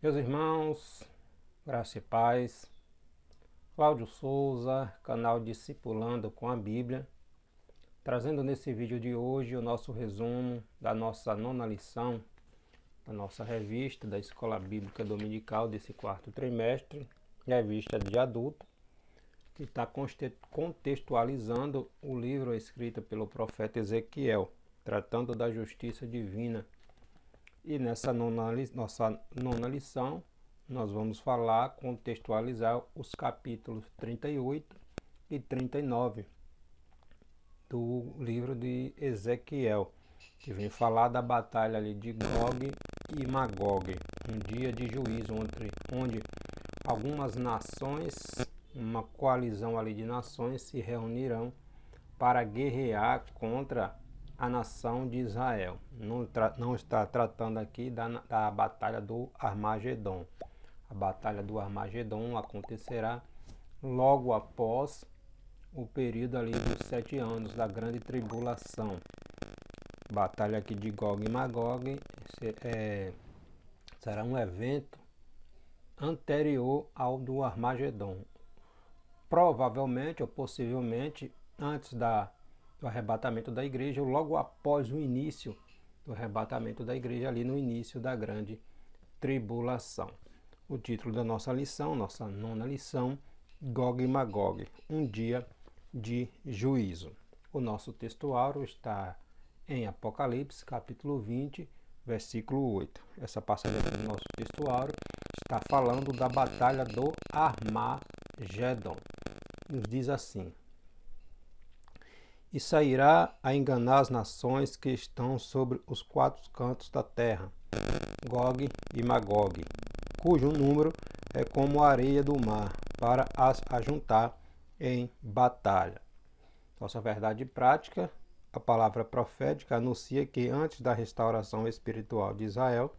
Meus irmãos, graça e paz, Cláudio Souza, canal Discipulando com a Bíblia, trazendo nesse vídeo de hoje o nosso resumo da nossa nona lição, da nossa revista da Escola Bíblica Dominical desse quarto trimestre, revista de adulto, que está contextualizando o livro escrito pelo profeta Ezequiel, tratando da justiça divina. E nessa nossa nona lição, nós vamos contextualizar os capítulos 38 e 39 do livro de Ezequiel, que vem falar da batalha ali de Gog e Magog, um dia de juízo onde algumas nações, uma coalizão ali de nações se reunirão para guerrear contra a nação de Israel. Não está tratando aqui da batalha do Armagedon. A batalha do Armagedon acontecerá logo após o período ali dos 7 anos da grande tribulação. Batalha aqui de Gog e Magog será um evento anterior ao do Armagedon. Provavelmente ou possivelmente antes do arrebatamento da igreja, ou logo após o início do arrebatamento da igreja, ali no início da grande tribulação. O título da nossa lição, nossa nona lição, Gog e Magog, um dia de juízo. O nosso textuário está em Apocalipse, capítulo 20, versículo 8. Essa passagem aqui do nosso textuário está falando da batalha do Armagedon. Nos diz assim: e sairá a enganar as nações que estão sobre os 4 cantos da terra, Gog e Magog, cujo número é como a areia do mar, para as ajuntar em batalha. Nossa verdade prática, a palavra profética anuncia que antes da restauração espiritual de Israel,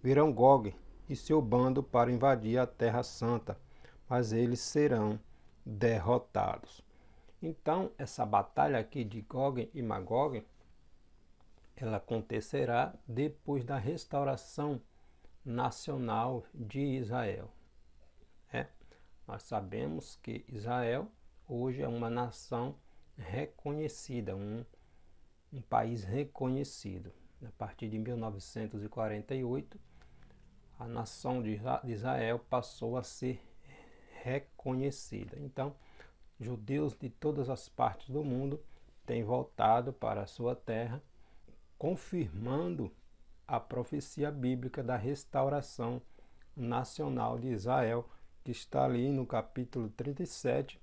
virão Gog e seu bando para invadir a Terra Santa, mas eles serão derrotados. Então, essa batalha aqui de Gog e Magog, ela acontecerá depois da restauração nacional de Israel. Nós sabemos que Israel hoje é uma nação reconhecida, um país reconhecido. A partir de 1948, a nação de Israel passou a ser reconhecida. Então, judeus de todas as partes do mundo têm voltado para a sua terra, confirmando a profecia bíblica da restauração nacional de Israel, que está ali no capítulo 37,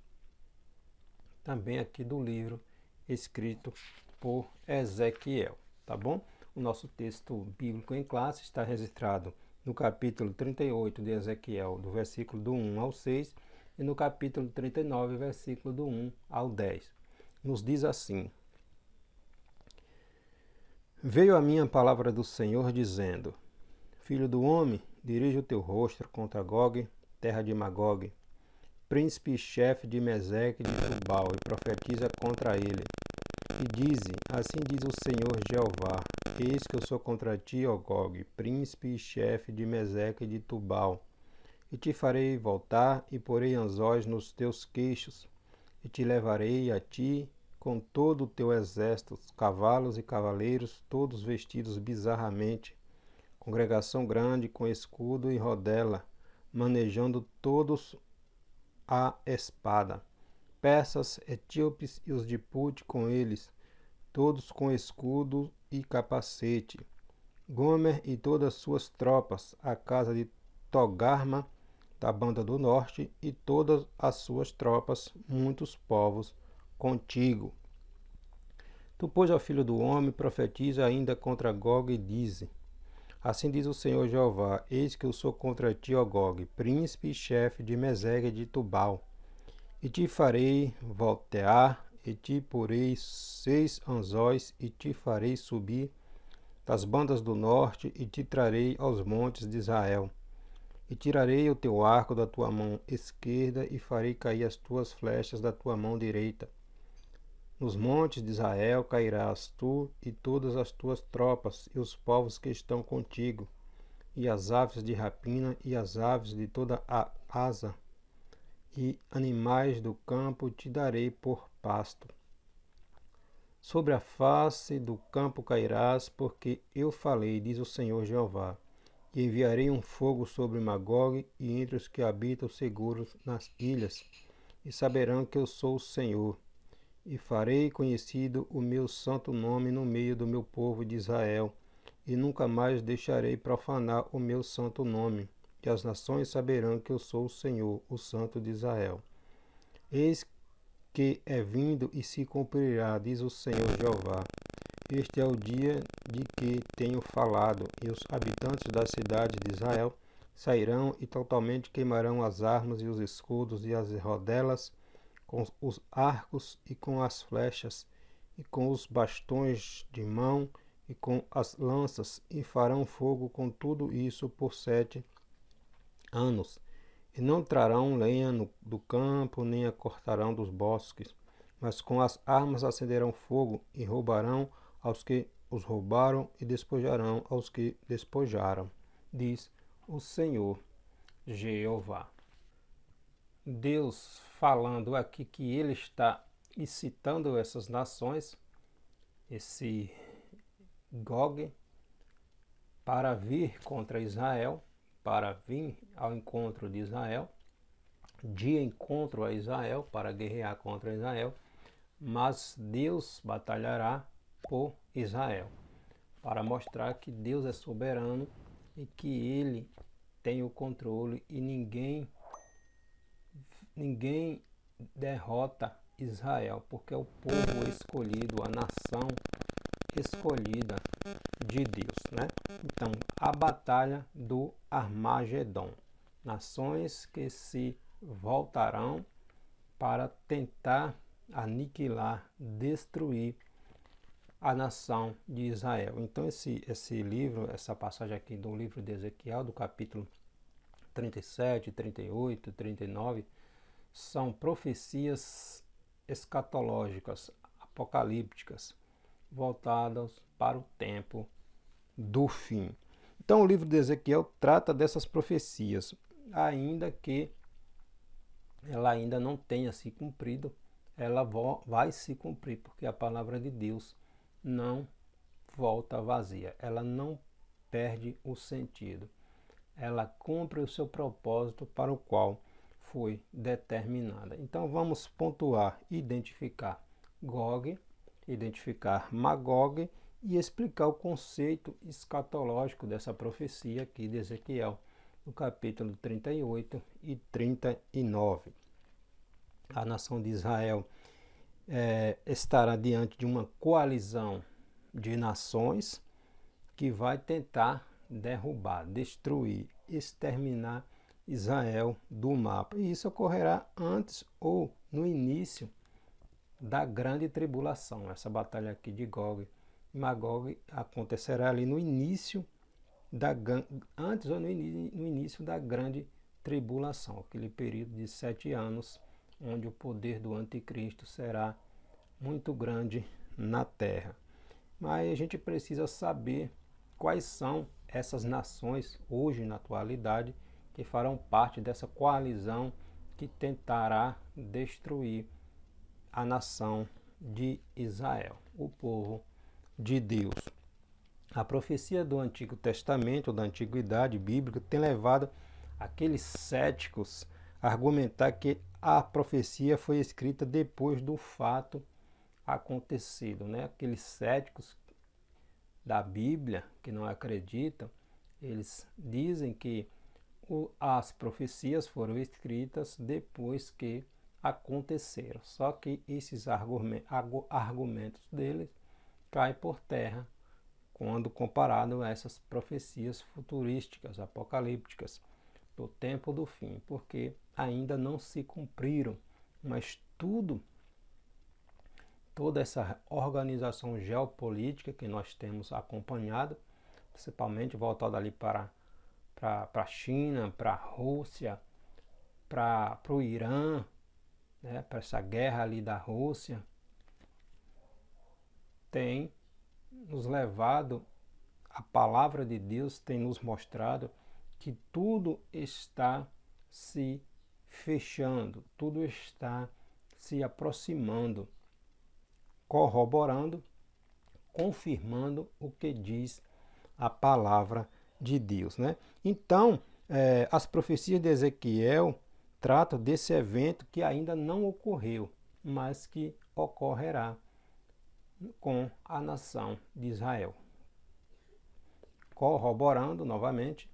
também aqui do livro escrito por Ezequiel, tá bom? O nosso texto bíblico em classe está registrado no capítulo 38 de Ezequiel, do versículo do 1 ao 6, e no capítulo 39, versículo do 1 ao 10. Nos diz assim: veio a minha palavra do Senhor dizendo: filho do homem, dirige o teu rosto contra Gog, terra de Magog, príncipe e chefe de Meseque e de Tubal, e profetiza contra ele. E dize: assim diz o Senhor Jeová: eis que eu sou contra ti, ó Gog, príncipe e chefe de Meseque e de Tubal. E te farei voltar, e porei anzóis nos teus queixos, e te levarei a ti com todo o teu exército, cavalos e cavaleiros, todos vestidos bizarramente, congregação grande com escudo e rodela, manejando todos a espada, persas, etíopes e os de Put com eles, todos com escudo e capacete, Gomer e todas suas tropas, a casa de Togarma, da banda do norte, e todas as suas tropas, muitos povos contigo. Tu, pois, ó filho do homem, profetiza ainda contra Gog e dize: assim diz o Senhor Jeová: eis que eu sou contra ti, ó Gog, príncipe e chefe de Meseque e de Tubal, e te farei voltear, e te porei 6 anzóis, e te farei subir das bandas do norte, e te trarei aos montes de Israel. E tirarei o teu arco da tua mão esquerda, e farei cair as tuas flechas da tua mão direita. Nos montes de Israel cairás tu e todas as tuas tropas, e os povos que estão contigo. e as aves de rapina, e as aves de toda a asa, e animais do campo te darei por pasto. Sobre a face do campo cairás, porque eu falei, diz o Senhor Jeová. E enviarei um fogo sobre Magog e entre os que habitam seguros nas ilhas, e saberão que eu sou o Senhor. E farei conhecido o meu santo nome no meio do meu povo de Israel, e nunca mais deixarei profanar o meu santo nome, e as nações saberão que eu sou o Senhor, o Santo de Israel. Eis que é vindo e se cumprirá, diz o Senhor Jeová. Este é o dia de que tenho falado, e os habitantes das cidades de Israel sairão e totalmente queimarão as armas e os escudos e as rodelas, com os arcos e com as flechas, e com os bastões de mão e com as lanças, e farão fogo com tudo isso por 7 anos. E não trarão lenha do campo, nem a cortarão dos bosques, mas com as armas acenderão fogo, e roubarão aos que os roubaram, e despojarão aos que despojaram, diz o Senhor Jeová. Deus falando aqui que ele está incitando essas nações, esse Gog, para vir contra Israel, para vir ao encontro de Israel, de encontro a Israel, para guerrear contra Israel, mas Deus batalhará por Israel, para mostrar que Deus é soberano e que ele tem o controle e ninguém derrota Israel, porque é o povo escolhido, a nação escolhida de Deus, né? Então, a batalha do Armagedon. Nações que se voltarão para tentar aniquilar, destruir a nação de Israel. Então, esse livro, essa passagem aqui do livro de Ezequiel, do capítulo 37, 38, 39, são profecias escatológicas, apocalípticas, voltadas para o tempo do fim. Então o livro de Ezequiel trata dessas profecias, ainda que ela ainda não tenha se cumprido, ela vai se cumprir, porque a palavra de Deus não volta vazia, ela não perde o sentido, ela cumpre o seu propósito para o qual foi determinada. Então vamos pontuar, identificar Gog, identificar Magog e explicar o conceito escatológico dessa profecia aqui de Ezequiel, no capítulo 38 e 39. A nação de Israel estará diante de uma coalizão de nações que vai tentar derrubar, destruir, exterminar Israel do mapa. E isso ocorrerá antes ou no início da grande tribulação. Essa batalha aqui de Gog e Magog acontecerá ali no início antes ou no início da grande tribulação, aquele período de 7 anos, onde o poder do anticristo será muito grande na terra. Mas a gente precisa saber quais são essas nações hoje na atualidade que farão parte dessa coalizão que tentará destruir a nação de Israel, o povo de Deus. A profecia do Antigo Testamento, da Antiguidade Bíblica, tem levado aqueles céticos a argumentar que a profecia foi escrita depois do fato acontecido, né? Aqueles céticos da Bíblia que não acreditam, eles dizem que as profecias foram escritas depois que aconteceram. Só que esses argumentos deles caem por terra quando comparado a essas profecias futurísticas, apocalípticas, do tempo do fim, porque ainda não se cumpriram, mas toda essa organização geopolítica que nós temos acompanhado, principalmente voltada ali para a China, para a Rússia, para o Irã, né, para essa guerra ali da Rússia, tem nos levado a palavra de Deus tem nos mostrado que tudo está se fechando, tudo está se aproximando, corroborando, confirmando o que diz a palavra de Deus, né? Então, as profecias de Ezequiel tratam desse evento que ainda não ocorreu, mas que ocorrerá com a nação de Israel. Corroborando novamente,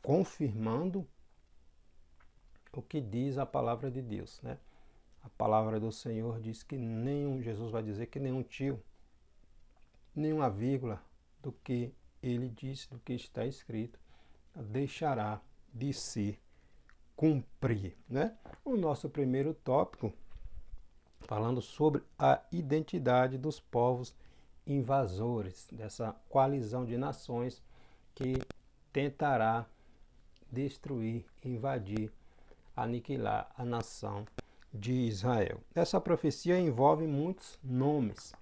confirmando o que diz a palavra de Deus, né? A palavra do Senhor diz que Jesus vai dizer que nenhum tio, nenhuma vírgula do que ele disse, do que está escrito, deixará de se cumprir, né? O nosso primeiro tópico, falando sobre a identidade dos povos invasores, dessa coalizão de nações que tentará destruir, invadir, aniquilar a nação de Israel. Essa profecia envolve muitos nomes,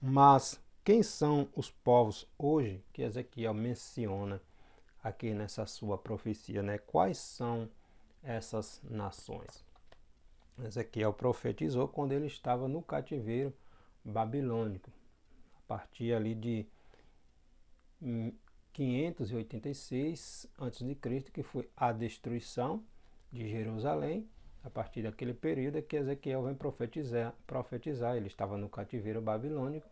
mas quem são os povos hoje que Ezequiel menciona aqui nessa sua profecia, né? Quais são essas nações? Ezequiel profetizou quando ele estava no cativeiro babilônico, a partir ali de 586 a.C., que foi a destruição de Jerusalém. A partir daquele período é que Ezequiel vem profetizar. Ele estava no cativeiro babilônico,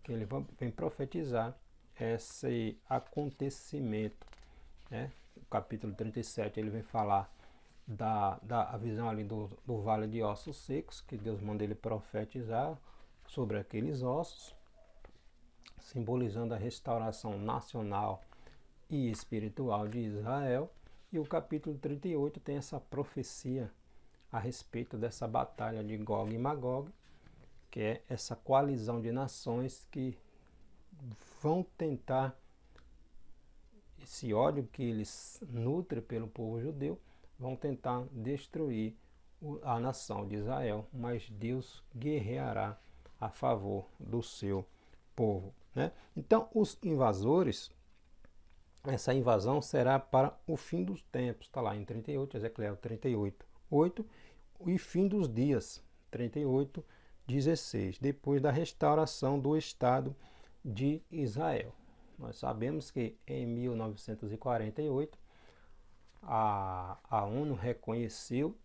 que ele vem profetizar esse acontecimento, né? O capítulo 37 ele vem falar da visão ali do vale de ossos secos, que Deus manda ele profetizar sobre aqueles ossos, simbolizando a restauração nacional e espiritual de Israel. E o capítulo 38 tem essa profecia a respeito dessa batalha de Gog e Magog, que é essa coalizão de nações que vão tentar, esse ódio que eles nutrem pelo povo judeu, vão tentar destruir a nação de Israel, mas Deus guerreará a favor do seu povo, né? Então, os invasores, essa invasão será para o fim dos tempos, está lá em 38, Ezequiel 38, 8, e fim dos dias, 38, 16, depois da restauração do Estado de Israel. Nós sabemos que em 1948, a ONU reconheceu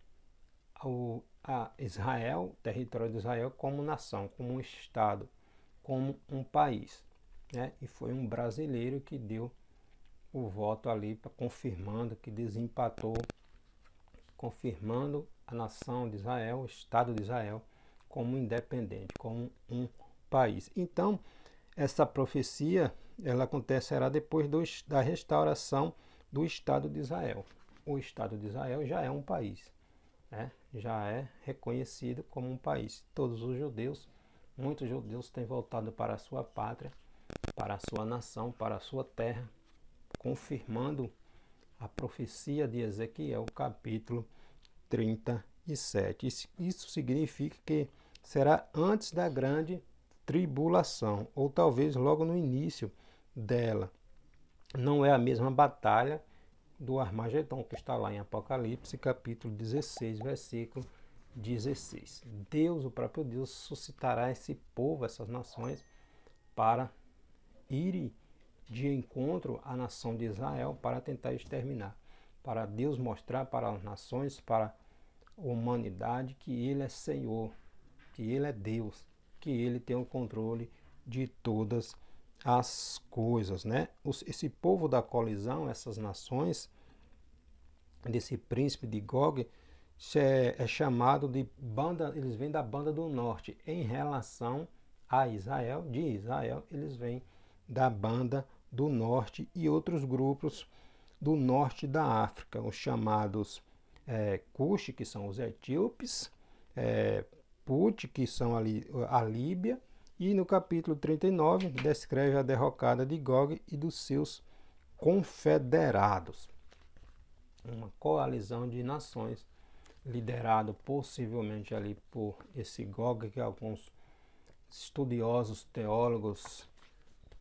a Israel, o território de Israel, como nação, como um Estado, como um país, né? E foi um brasileiro que deu o voto ali, confirmando, que desempatou, confirmando a nação de Israel, o Estado de Israel, como independente, como um país. Então, essa profecia, ela acontecerá depois da restauração do Estado de Israel. O Estado de Israel já é um país, né? Já é reconhecido como um país. Todos os judeus, muitos judeus têm voltado para a sua pátria, para a sua nação, para a sua terra, confirmando a profecia de Ezequiel, capítulo 37. Isso significa que será antes da grande tribulação, ou talvez logo no início dela. Não é a mesma batalha do Armagedon, que está lá em Apocalipse, capítulo 16, versículo 16. Deus, o próprio Deus, suscitará esse povo, essas nações, para ir de encontro à nação de Israel, para tentar exterminar. Para Deus mostrar para as nações, para a humanidade, que Ele é Senhor, que Ele é Deus, que Ele tem o controle de todas as coisas, né? Esse povo da colisão, essas nações, desse príncipe de Gog, é chamado de banda, eles vêm da banda do norte. Em relação a Israel, de Israel, eles vêm da banda do norte e outros grupos do norte da África, os chamados Cush, que são os etíopes, Put, que são ali a Líbia, e no capítulo 39 descreve a derrocada de Gog e dos seus confederados. Uma coalizão de nações, liderado possivelmente ali por esse Gog, que alguns estudiosos, teólogos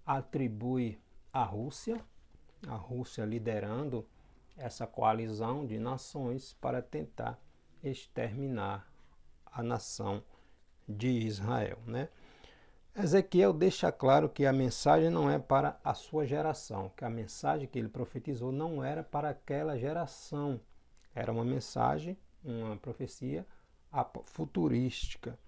atribuem a Rússia liderando essa coalizão de nações para tentar exterminar a nação de Israel, né? Ezequiel deixa claro que a mensagem não é para a sua geração, que a mensagem que ele profetizou não era para aquela geração, era uma mensagem, uma profecia futurística,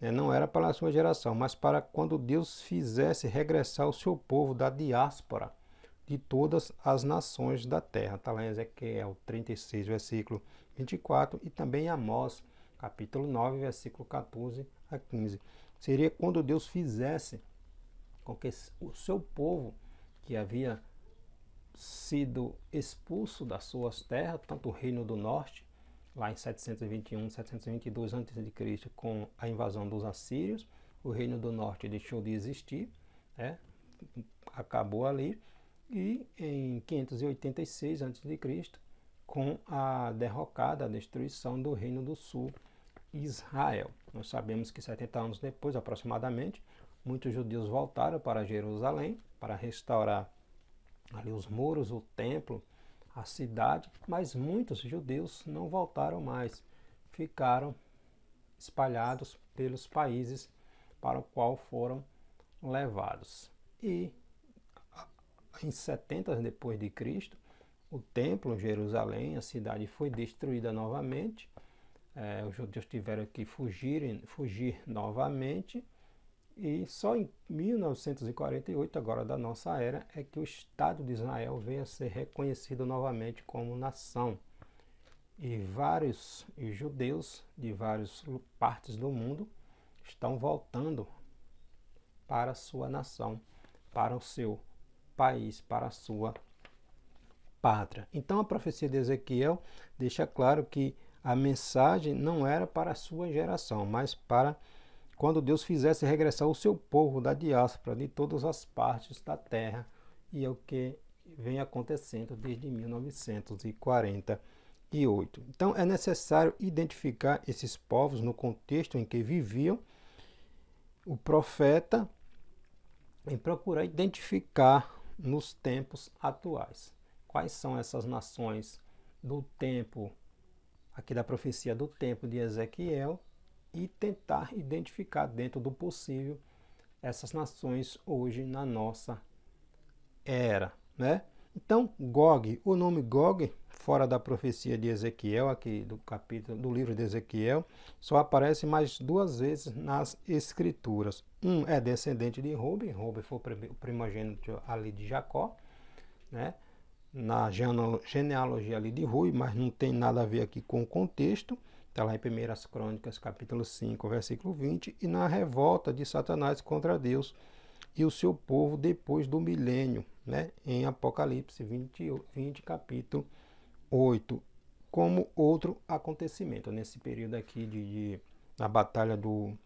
né? Não era para a sua geração, mas para quando Deus fizesse regressar o seu povo da diáspora de todas as nações da terra. Está lá em Ezequiel 36, versículo 24, e também em Amós, capítulo 9, versículo 14 a 15. Seria quando Deus fizesse com que o seu povo, que havia sido expulso das suas terras, tanto o Reino do Norte, lá em 721, 722 a.C., com a invasão dos assírios, o Reino do Norte deixou de existir, né? Acabou ali, e em 586 a.C., com a derrocada, a destruição do Reino do Sul, Israel. Nós sabemos que 70 anos depois, aproximadamente, muitos judeus voltaram para Jerusalém para restaurar ali os muros, o templo, a cidade, mas muitos judeus não voltaram mais, ficaram espalhados pelos países para o qual foram levados. E em 70 depois de Cristo, o templo, Jerusalém, a cidade foi destruída novamente. Os judeus tiveram que fugir novamente, e só em 1948, agora da nossa era, é que o Estado de Israel veio a ser reconhecido novamente como nação. E vários judeus de várias partes do mundo estão voltando para a sua nação, para o seu país, para a sua pátria. Então a profecia de Ezequiel deixa claro que a mensagem não era para a sua geração, mas para quando Deus fizesse regressar o seu povo da diáspora de todas as partes da terra, e é o que vem acontecendo desde 1948. Então é necessário identificar esses povos no contexto em que viviam. O profeta em procurar identificar nos tempos atuais quais são essas nações do tempo aqui da profecia do tempo de Ezequiel, e tentar identificar dentro do possível essas nações hoje na nossa era, né? Então, Gog, o nome Gog, fora da profecia de Ezequiel, aqui do capítulo do livro de Ezequiel, só aparece mais 2 vezes nas escrituras. Um é descendente de Reuben, Reuben foi o primogênito ali de Jacó, né? Na genealogia ali de Rui, mas não tem nada a ver aqui com o contexto. Está lá em 1 Crônicas, capítulo 5, versículo 20, e na revolta de Satanás contra Deus e o seu povo depois do milênio, né? Em Apocalipse 20, capítulo 8, como outro acontecimento nesse período aqui da batalha do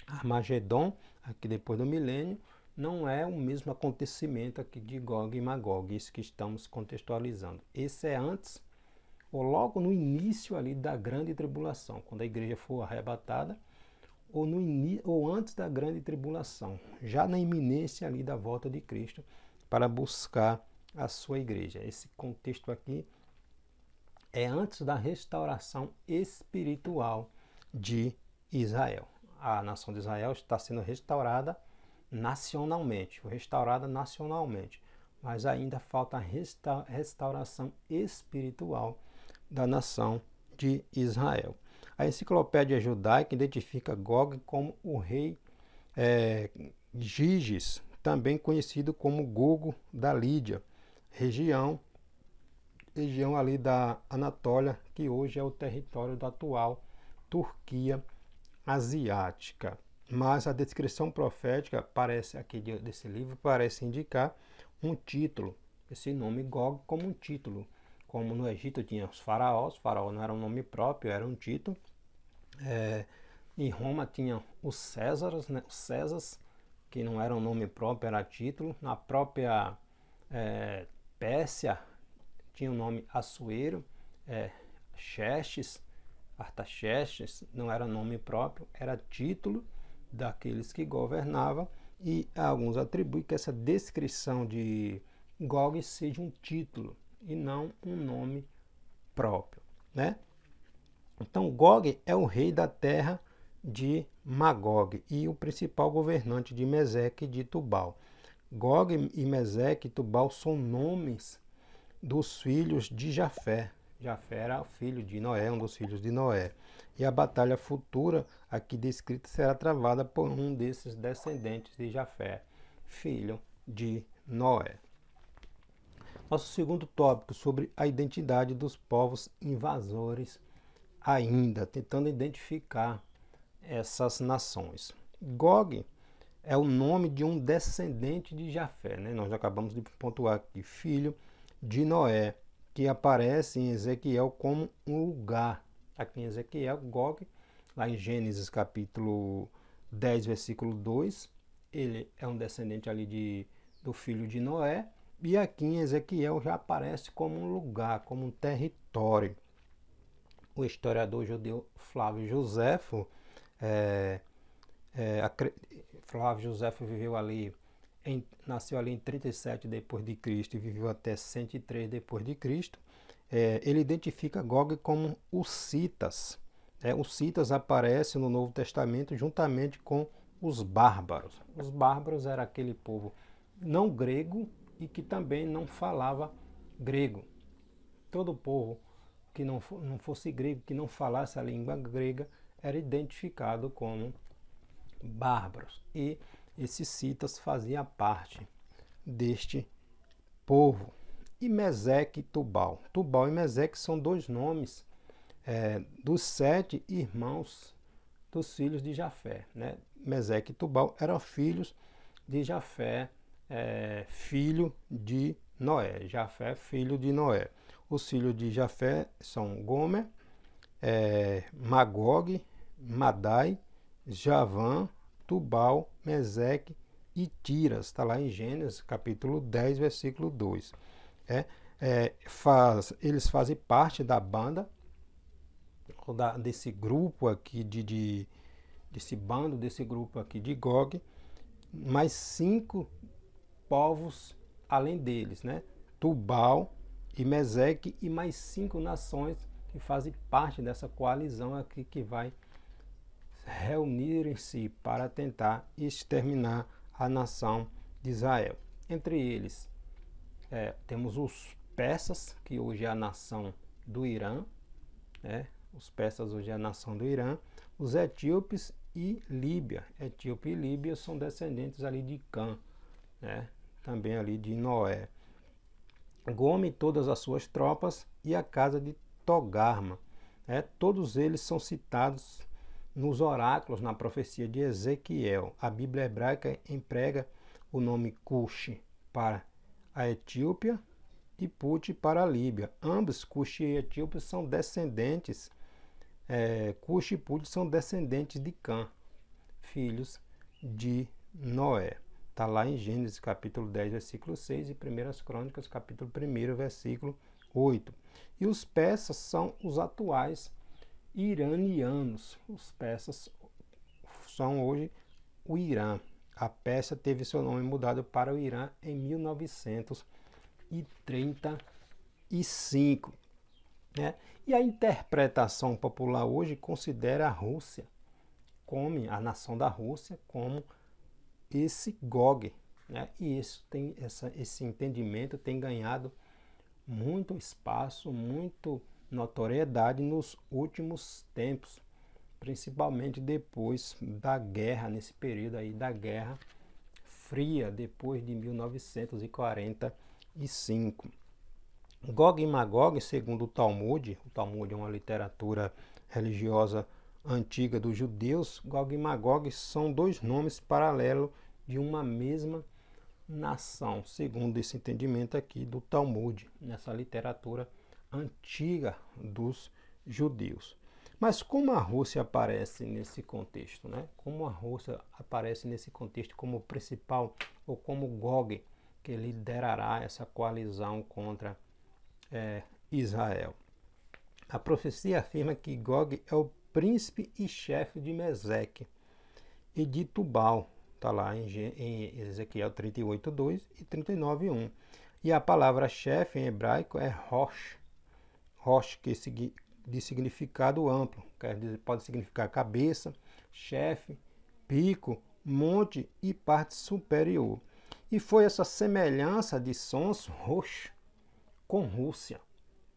Armagedon, aqui depois do milênio. Não é o mesmo acontecimento aqui de Gog e Magog, isso que estamos contextualizando. Esse é antes, ou logo no início ali da grande tribulação, quando a igreja for arrebatada, ou antes da grande tribulação, já na iminência ali da volta de Cristo para buscar a sua igreja. Esse contexto aqui é antes da restauração espiritual de Israel. A nação de Israel está sendo restaurada nacionalmente, mas ainda falta a restauração espiritual da nação de Israel. A enciclopédia judaica identifica Gog como o rei Giges, também conhecido como Gogo da Lídia, região ali da Anatólia, que hoje é o território da atual Turquia asiática. Mas a descrição profética parece aqui desse livro parece indicar um título, esse nome Gog como um título. Como no Egito tinha os faraós, faraó não era um nome próprio, era um título. Em Roma tinha os Césares, né? Os Césares, que não era um nome próprio, era título. Na própria Pérsia tinha o nome Assuero, Xerxes, Artaxerxes, não era nome próprio, era título daqueles que governavam. E alguns atribuem que essa descrição de Gog seja um título e não um nome próprio, né? Então, Gog é o rei da terra de Magog e o principal governante de Meseque e de Tubal. Gog e Meseque e Tubal são nomes dos filhos de Jafé. Jafé era o filho de Noé, um dos filhos de Noé. E a batalha futura aqui descrita será travada por um desses descendentes de Jafé, filho de Noé. Nosso segundo tópico sobre a identidade dos povos invasores, ainda tentando identificar essas nações. Gog é o nome de um descendente de Jafé, né? Nós acabamos de pontuar aqui, filho de Noé, que aparece em Ezequiel como um lugar. Aqui em Ezequiel, Gog, lá em Gênesis capítulo 10, versículo 2, ele é um descendente ali do filho de Noé, e aqui em Ezequiel já aparece como um lugar, como um território. O historiador judeu Flávio Joséfo, Flávio Joséfo viveu ali, nasceu ali em 37 depois de Cristo e viveu até 103 depois de Cristo. Ele identifica Gog como os citas. Os citas aparecem no Novo Testamento juntamente com os bárbaros. Os bárbaros era aquele povo não grego e que também não falava grego. Todo povo que não fosse grego, que não falasse a língua grega, era identificado como bárbaros. E esses citas faziam parte deste povo. E Meseque e Tubal. Tubal e Meseque são dois nomes dos 7 irmãos dos filhos de Jafé, né? Meseque e Tubal eram filhos de Jafé, filho de Noé. Jafé, filho de Noé. Os filhos de Jafé são Gomer, Magog, Madai, Javã, Tubal, Meseque e Tiras. Está lá em Gênesis, capítulo 10, versículo 2. Eles fazem parte da banda, desse grupo aqui, desse bando, desse grupo aqui de Gog, mais 5 povos além deles, né? Tubal e Meseque e mais 5 nações que fazem parte dessa coalizão aqui que vai reunirem-se para tentar exterminar a nação de Israel. Entre eles, temos os persas, que hoje é a nação do Irã, né? Os persas hoje é a nação do Irã, os etíopes e Líbia. Etiópia e Líbia são descendentes ali de Cã, né? Também ali de Noé. Gome todas as suas tropas e a casa de Togarma. Todos eles são citados nos oráculos, na profecia de Ezequiel. A Bíblia hebraica emprega o nome Cush para a Etiópia e Put para a Líbia. Ambos, Cush e Etíope, são descendentes, Cush e Put são descendentes de Cã, filhos de Noé. Está lá em Gênesis capítulo 10, versículo 6 e 1 Crônicas capítulo 1, versículo 8. E os persas são os atuais iranianos. Os persas são hoje o Irã. A Pérsia teve seu nome mudado para o Irã em 1935. E a interpretação popular hoje considera a Rússia, a nação da Rússia, como esse Gog, né? E esse entendimento tem ganhado muito espaço, muito notoriedade nos últimos tempos, principalmente depois da guerra, nesse período aí da Guerra Fria, depois de 1945. Gog e Magog, segundo o Talmud é uma literatura religiosa antiga dos judeus, Gog e Magog são dois nomes paralelos de uma mesma nação, segundo esse entendimento aqui do Talmud, nessa literatura antiga dos judeus. Mas como a Rússia aparece nesse contexto, né? Como a Rússia aparece nesse contexto como principal, ou como Gog, que liderará essa coalizão contra Israel? A profecia afirma que Gog é o príncipe e chefe de Meseque e de Tubal, está lá em Ezequiel 38:2 e 39:1. E a palavra chefe em hebraico é Rosh. Rosh, que de significado amplo, pode significar cabeça, chefe, pico, monte e parte superior. E foi essa semelhança de sons Rosh com Rússia,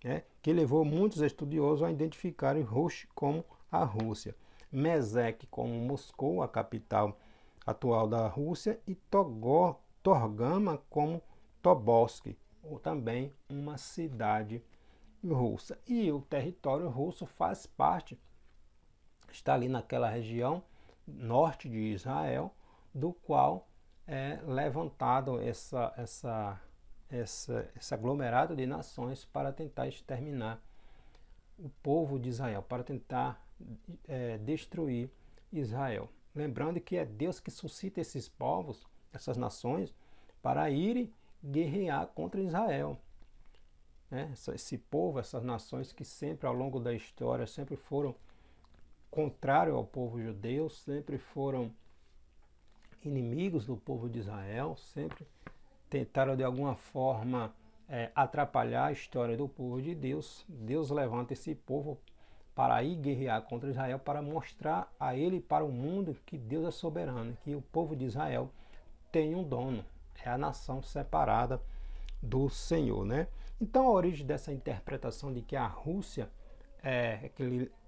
né, que levou muitos estudiosos a identificarem Rosh como a Rússia, Mesec como Moscou, a capital atual da Rússia, e Torgama como Tobolsk, ou também uma cidade russa. E o território russo faz parte, está ali naquela região norte de Israel, do qual é levantado esse aglomerado de nações para tentar exterminar o povo de Israel, para tentar destruir Israel. Lembrando que é Deus que suscita esses povos, essas nações, para irem guerrear contra Israel. Esse povo, essas nações que sempre ao longo da história sempre foram contrários ao povo judeu, sempre foram inimigos do povo de Israel, sempre tentaram de alguma forma atrapalhar a história do povo de Deus. Deus levanta esse povo para ir guerrear contra Israel, para mostrar a ele e para o mundo que Deus é soberano, que o povo de Israel tem um dono, é a nação separada do Senhor, né? Então a origem dessa interpretação de que a Rússia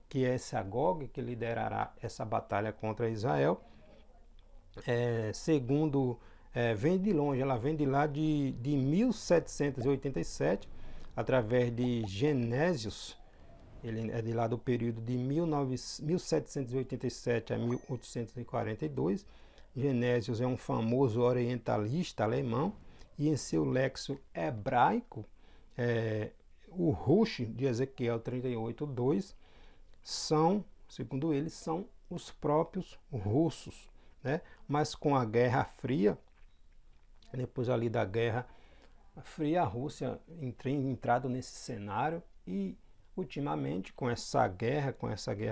que é esse Agog que liderará essa batalha contra Israel, vem de longe, ela vem de lá de 1787, através de Genésios. Ele é de lá do período de 1787 a 1842. Genésios é um famoso orientalista alemão, e em seu léxico hebraico, o Rosh de Ezequiel 38:2 são, segundo ele, são os próprios russos, né? Mas com a Guerra Fria, depois ali da Guerra Fria, a Rússia entrado nesse cenário, e ultimamente com essa guerra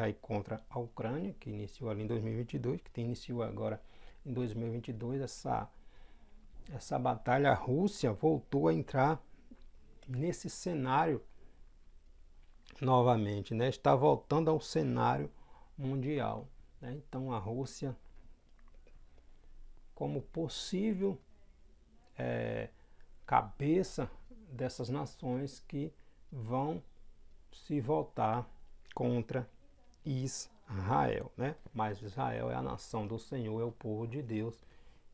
aí contra a Ucrânia, que iniciou ali em 2022, que iniciou agora em 2022, essa batalha, a Rússia voltou a entrar nesse cenário novamente, né? Está voltando ao cenário mundial, né? Então a Rússia, como possível cabeça dessas nações que vão se voltar contra Israel, né? Mas Israel é a nação do Senhor, é o povo de Deus,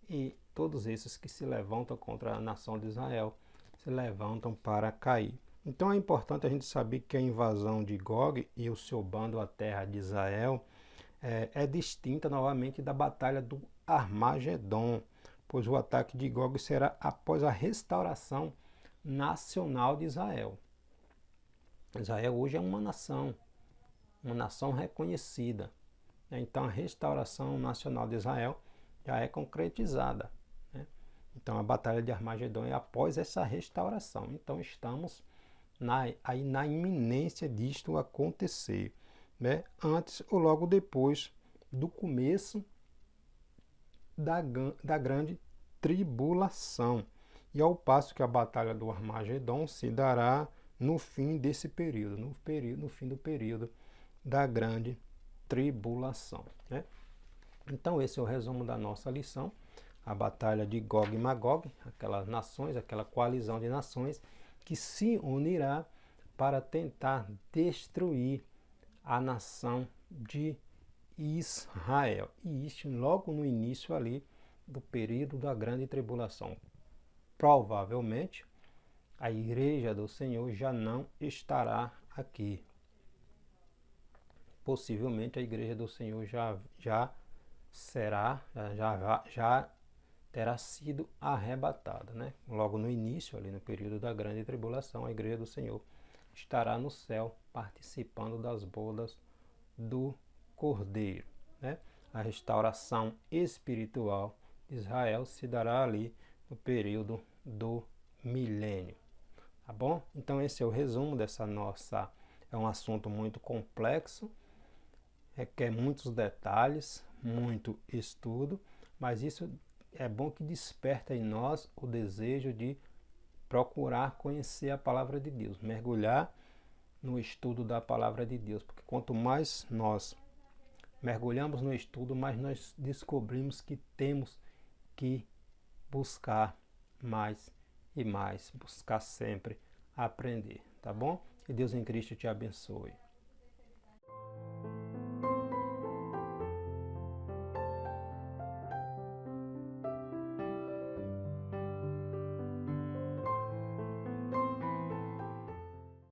e todos esses que se levantam contra a nação de Israel se levantam para cair. Então é importante a gente saber que a invasão de Gog e o seu bando à terra de Israel é distinta novamente da batalha do Armagedon, pois o ataque de Gog será após a restauração nacional de Israel. Israel hoje é uma nação reconhecida. Então a restauração nacional de Israel já é concretizada, né? Então a batalha de Armagedon é após essa restauração. Então estamos aí na iminência disto acontecer, né? Antes ou logo depois do começo da grande tribulação. E ao passo que a batalha do Armagedon se dará no fim desse período, no fim do período da grande tribulação, né? Então esse é o resumo da nossa lição, a batalha de Gog e Magog, aquelas nações, aquela coalizão de nações que se unirá para tentar destruir a nação de Israel. E isso logo no início ali do período da grande tribulação. Provavelmente a igreja do Senhor já não estará aqui. Possivelmente a igreja do Senhor já terá sido arrebatada, né? Logo no início, ali no período da grande tribulação, a igreja do Senhor estará no céu participando das bodas do Cordeiro, né? A restauração espiritual de Israel se dará ali no período do milênio, tá bom? Então esse é o resumo dessa nossa, é um assunto muito complexo, requer muitos detalhes, muito estudo, Mas isso é bom que desperta em nós o desejo de procurar conhecer a palavra de Deus, mergulhar no estudo da palavra de Deus, porque quanto mais nós mergulhamos no estudo, mais nós descobrimos que temos que buscar mais e mais, buscar sempre aprender, tá bom? Que Deus em Cristo te abençoe.